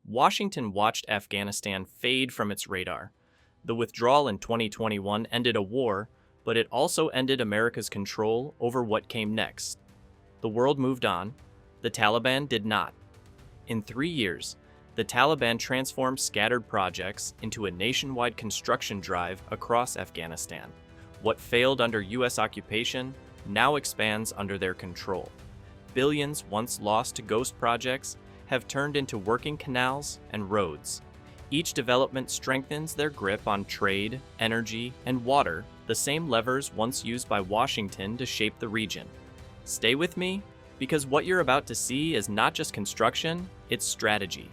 Washington watched Afghanistan fade from its radar. The withdrawal in 2021 ended a war, but it also ended America's control over what came next. The world moved on. The Taliban did not. In 3 years, the Taliban transformed scattered projects into a nationwide construction drive across Afghanistan. What failed under U.S. occupation now expands under their control. Billions once lost to ghost projects have turned into working canals and roads. Each development strengthens their grip on trade, energy, and water, the same levers once used by Washington to shape the region. Stay with me, because what you're about to see is not just construction, it's strategy.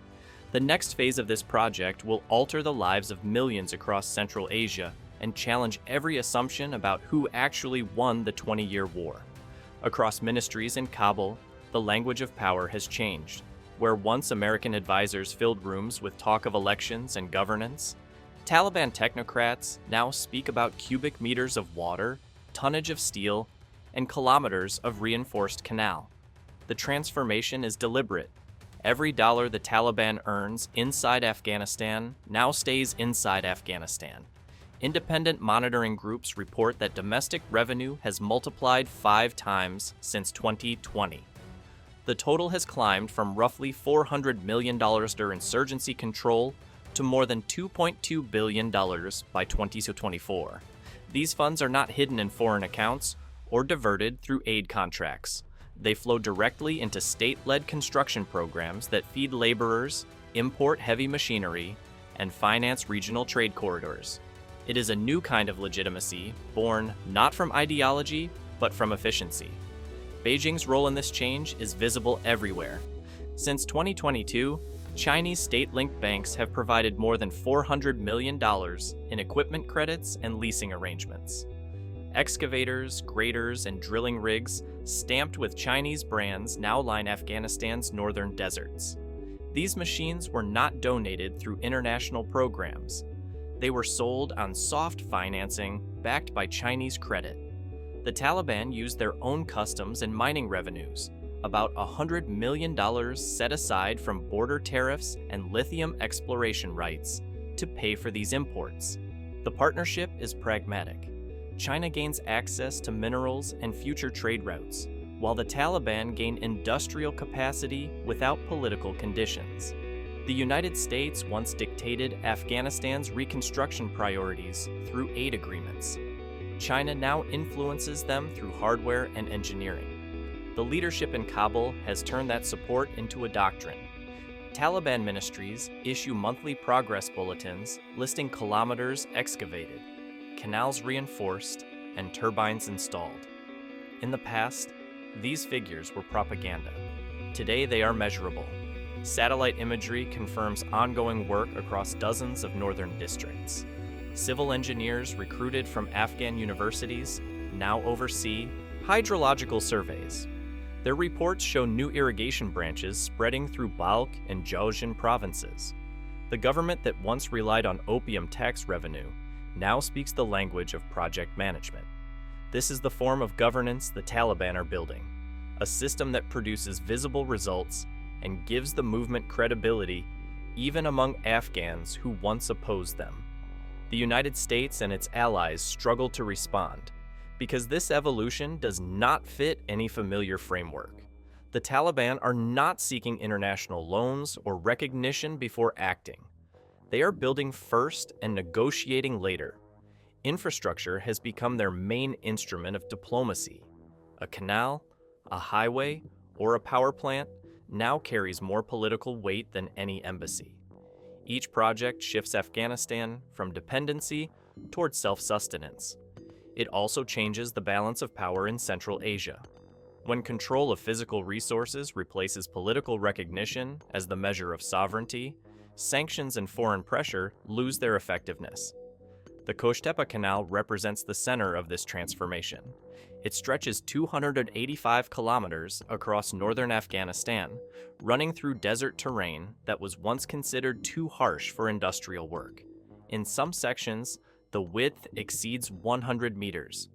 The next phase of this project will alter the lives of millions across Central Asia and challenge every assumption about who actually won the 20-year war. Across ministries in Kabul, the language of power has changed. Where once American advisors filled rooms with talk of elections and governance, Taliban technocrats now speak about cubic meters of water, tonnage of steel, and kilometers of reinforced canal. The transformation is deliberate. Every dollar the Taliban earns inside Afghanistan now stays inside Afghanistan. Independent monitoring groups report that domestic revenue has multiplied 5 times since 2020. The total has climbed from roughly $400 million during insurgency control to more than $2.2 billion by 2024. These funds are not hidden in foreign accounts or diverted through aid contracts. They flow directly into state-led construction programs that feed laborers, import heavy machinery, and finance regional trade corridors. It is a new kind of legitimacy, born not from ideology, but from efficiency. Beijing's role in this change is visible everywhere. Since 2022, Chinese state-linked banks have provided more than $400 million in equipment credits and leasing arrangements. Excavators, graders, and drilling rigs stamped with Chinese brands now line Afghanistan's northern deserts. These machines were not donated through international programs. They were sold on soft financing backed by Chinese credit. The Taliban used their own customs and mining revenues, about $100 million set aside from border tariffs and lithium exploration rights, to pay for these imports. The partnership is pragmatic. China gains access to minerals and future trade routes, while the Taliban gain industrial capacity without political conditions. The United States once dictated Afghanistan's reconstruction priorities through aid agreements. China now influences them through hardware and engineering. The leadership in Kabul has turned that support into a doctrine. Taliban ministries issue monthly progress bulletins listing kilometers excavated, canals reinforced, and turbines installed. In the past, these figures were propaganda. Today they are measurable. Satellite imagery confirms ongoing work across dozens of northern districts. Civil engineers recruited from Afghan universities now oversee hydrological surveys. Their reports show new irrigation branches spreading through Balkh and Jowzjan provinces. The government that once relied on opium tax revenue now speaks the language of project management. This is the form of governance the Taliban are building, a system that produces visible results and gives the movement credibility even among Afghans who once opposed them. The United States and its allies struggle to respond because this evolution does not fit any familiar framework. The Taliban are not seeking international loans or recognition before acting. They are building first and negotiating later. Infrastructure has become their main instrument of diplomacy. A canal, a highway, or a power plant now carries more political weight than any embassy. Each project shifts Afghanistan from dependency toward self-sustenance. It also changes the balance of power in Central Asia. When control of physical resources replaces political recognition as the measure of sovereignty, sanctions and foreign pressure lose their effectiveness. The Kosh-Tepe Canal represents the center of this transformation. It stretches 285 kilometers across northern Afghanistan, running through desert terrain that was once considered too harsh for industrial work. In some sections, the width exceeds 100 meters.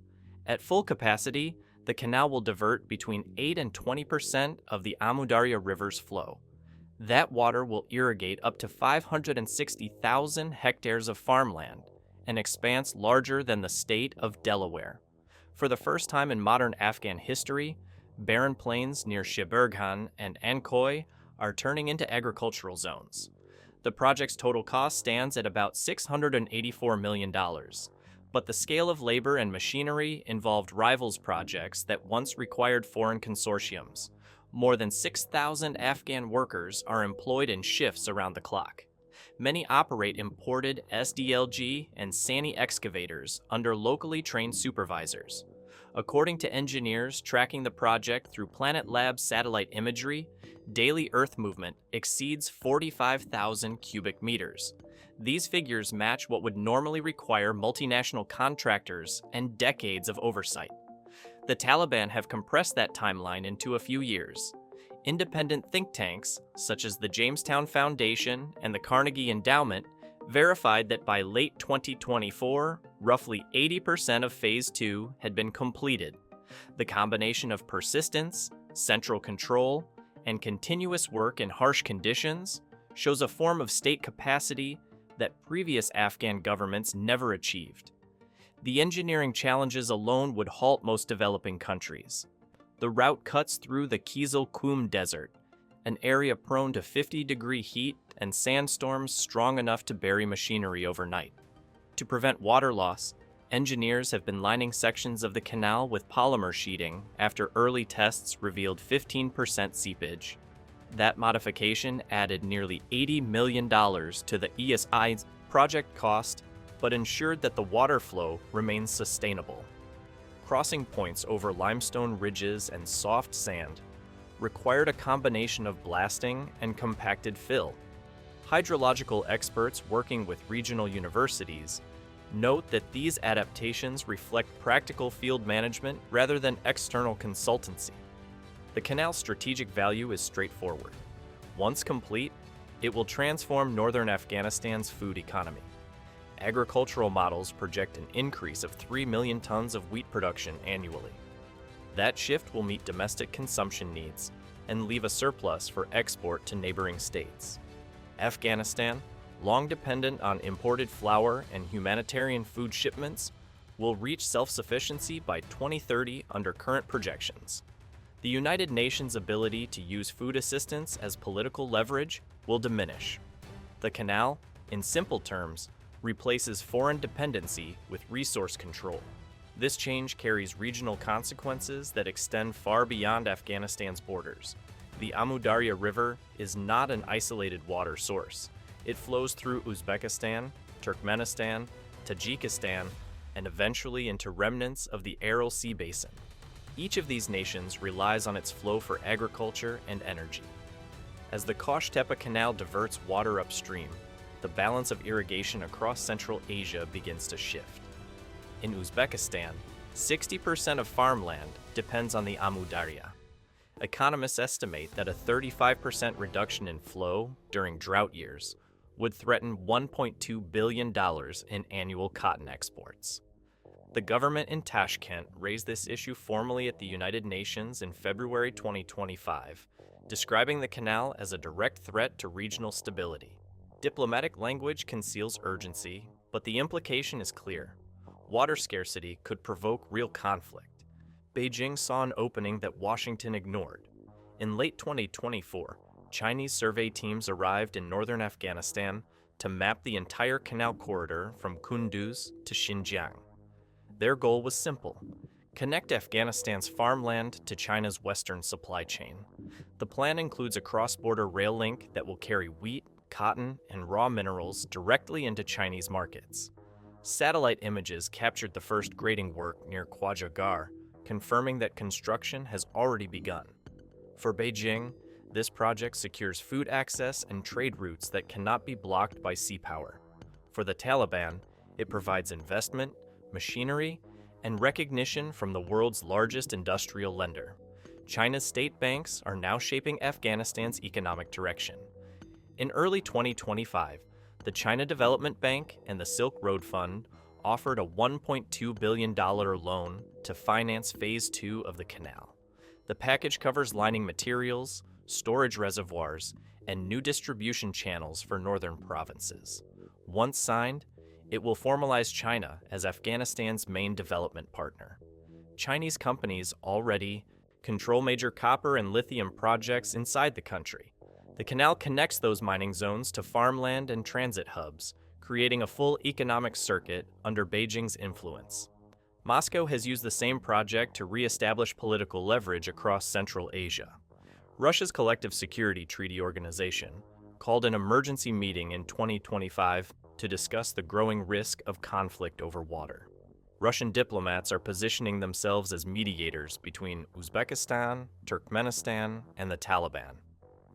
At full capacity, the canal will divert between 8 and 20% of the Amu Darya River's flow. That water will irrigate up to 560,000 hectares of farmland, an expanse larger than the state of Delaware. For the first time in modern Afghan history, barren plains near Sheberghan and Ankoy are turning into agricultural zones. The project's total cost stands at about $684 million, but the scale of labor and machinery involved rivals projects that once required foreign consortiums. More than 6,000 Afghan workers are employed in shifts around the clock. Many operate imported SDLG and SANY excavators under locally trained supervisors. According to engineers tracking the project through Planet Labs satellite imagery, daily Earth movement exceeds 45,000 cubic meters. These figures match what would normally require multinational contractors and decades of oversight. The Taliban have compressed that timeline into a few years. Independent think tanks, such as the Jamestown Foundation and the Carnegie Endowment, verified that by late 2024, roughly 80% of Phase 2 had been completed. The combination of persistence, central control, and continuous work in harsh conditions shows a form of state capacity that previous Afghan governments never achieved. The engineering challenges alone would halt most developing countries. The route cuts through the Kizil Kum Desert, an area prone to 50-degree heat and sandstorms strong enough to bury machinery overnight. To prevent water loss, engineers have been lining sections of the canal with polymer sheeting after early tests revealed 15% seepage. That modification added nearly $80 million to the ESI's project cost, but ensured that the water flow remains sustainable. Crossing points over limestone ridges and soft sand required a combination of blasting and compacted fill. Hydrological experts working with regional universities note that these adaptations reflect practical field management rather than external consultancy. The canal's strategic value is straightforward. Once complete, it will transform northern Afghanistan's food economy. Agricultural models project an increase of 3 million tons of wheat production annually. That shift will meet domestic consumption needs and leave a surplus for export to neighboring states. Afghanistan, long dependent on imported flour and humanitarian food shipments, will reach self-sufficiency by 2030 under current projections. The United Nations' ability to use food assistance as political leverage will diminish. The canal, in simple terms, replaces foreign dependency with resource control. This change carries regional consequences that extend far beyond Afghanistan's borders. The Amu Darya River is not an isolated water source. It flows through Uzbekistan, Turkmenistan, Tajikistan, and eventually into remnants of the Aral Sea Basin. Each of these nations relies on its flow for agriculture and energy. As the Kosh-Tepe Canal diverts water upstream, the balance of irrigation across Central Asia begins to shift. In Uzbekistan, 60% of farmland depends on the Amu Darya. Economists estimate that a 35% reduction in flow during drought years would threaten $1.2 billion in annual cotton exports. The government in Tashkent raised this issue formally at the United Nations in February 2025, describing the canal as a direct threat to regional stability. Diplomatic language conceals urgency, but the implication is clear. Water scarcity could provoke real conflict. Beijing saw an opening that Washington ignored. In late 2024, Chinese survey teams arrived in northern Afghanistan to map the entire canal corridor from Kunduz to Xinjiang. Their goal was simple: connect Afghanistan's farmland to China's western supply chain. The plan includes a cross-border rail link that will carry wheat, cotton, and raw minerals directly into Chinese markets. Satellite images captured the first grading work near Khwajagar, confirming that construction has already begun. For Beijing, this project secures food access and trade routes that cannot be blocked by sea power. For the Taliban, it provides investment, machinery, and recognition from the world's largest industrial lender. China's state banks are now shaping Afghanistan's economic direction. In early 2025, the China Development Bank and the Silk Road Fund offered a $1.2 billion loan to finance Phase 2 of the canal. The package covers lining materials, storage reservoirs, and new distribution channels for northern provinces. Once signed, it will formalize China as Afghanistan's main development partner. Chinese companies already control major copper and lithium projects inside the country. The canal connects those mining zones to farmland and transit hubs, creating a full economic circuit under Beijing's influence. Moscow has used the same project to re-establish political leverage across Central Asia. Russia's Collective Security Treaty Organization called an emergency meeting in 2025 to discuss the growing risk of conflict over water. Russian diplomats are positioning themselves as mediators between Uzbekistan, Turkmenistan, and the Taliban.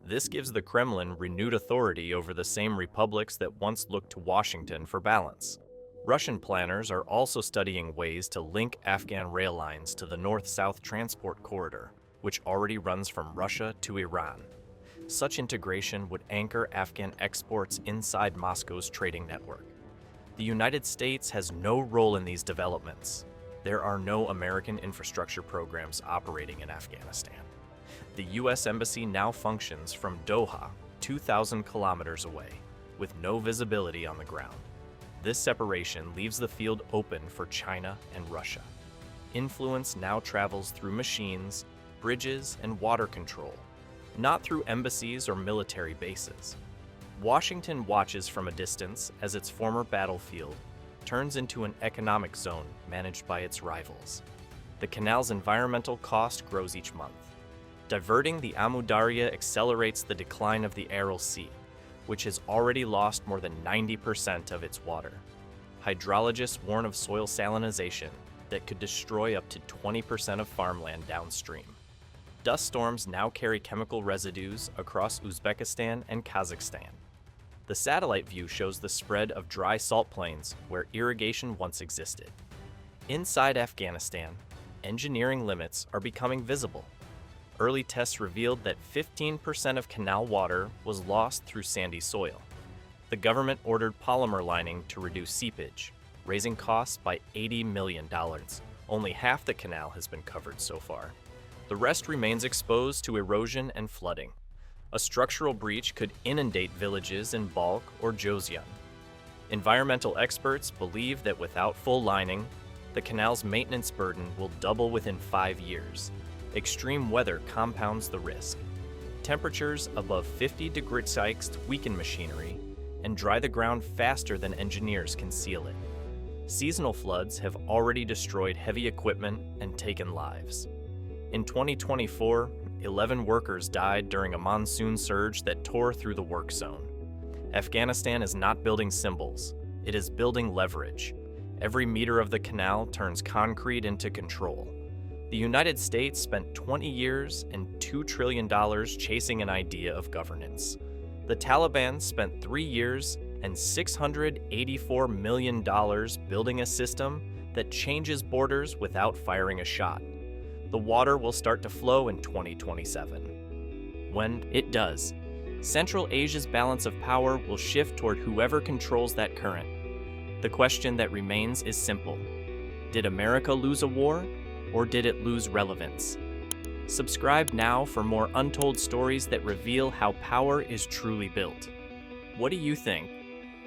This gives the Kremlin renewed authority over the same republics that once looked to Washington for balance. Russian planners are also studying ways to link Afghan rail lines to the north-south transport corridor, which already runs from Russia to Iran. Such integration would anchor Afghan exports inside Moscow's trading network. The United States has no role in these developments. There are no American infrastructure programs operating in Afghanistan. The U.S. Embassy now functions from Doha, 2,000 kilometers away, with no visibility on the ground. This separation leaves the field open for China and Russia. Influence now travels through machines, bridges, and water control, not through embassies or military bases. Washington watches from a distance as its former battlefield turns into an economic zone managed by its rivals. The canal's environmental cost grows each month. Diverting the Amu Darya accelerates the decline of the Aral Sea, which has already lost more than 90% of its water. Hydrologists warn of soil salinization that could destroy up to 20% of farmland downstream. Dust storms now carry chemical residues across Uzbekistan and Kazakhstan. The satellite view shows the spread of dry salt plains where irrigation once existed. Inside Afghanistan, engineering limits are becoming visible. Early tests revealed that 15% of canal water was lost through sandy soil. The government ordered polymer lining to reduce seepage, raising costs by $80 million. Only half the canal has been covered so far. The rest remains exposed to erosion and flooding. A structural breach could inundate villages in Balkh or Jozian. Environmental experts believe that without full lining, the canal's maintenance burden will double within 5 years. Extreme weather compounds the risk. Temperatures above 50 degrees Celsius weaken machinery and dry the ground faster than engineers can seal it. Seasonal floods have already destroyed heavy equipment and taken lives. In 2024, 11 workers died during a monsoon surge that tore through the work zone. Afghanistan is not building symbols, it is building leverage. Every meter of the canal turns concrete into control. The United States spent 20 years and $2 trillion chasing an idea of governance. The Taliban spent 3 years and $684 million building a system that changes borders without firing a shot. The water will start to flow in 2027. When it does, Central Asia's balance of power will shift toward whoever controls that current. The question that remains is simple. Did America lose a war? Or did it lose relevance? Subscribe now for more untold stories that reveal how power is truly built. What do you think?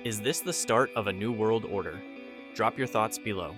Is this the start of a new world order? Drop your thoughts below.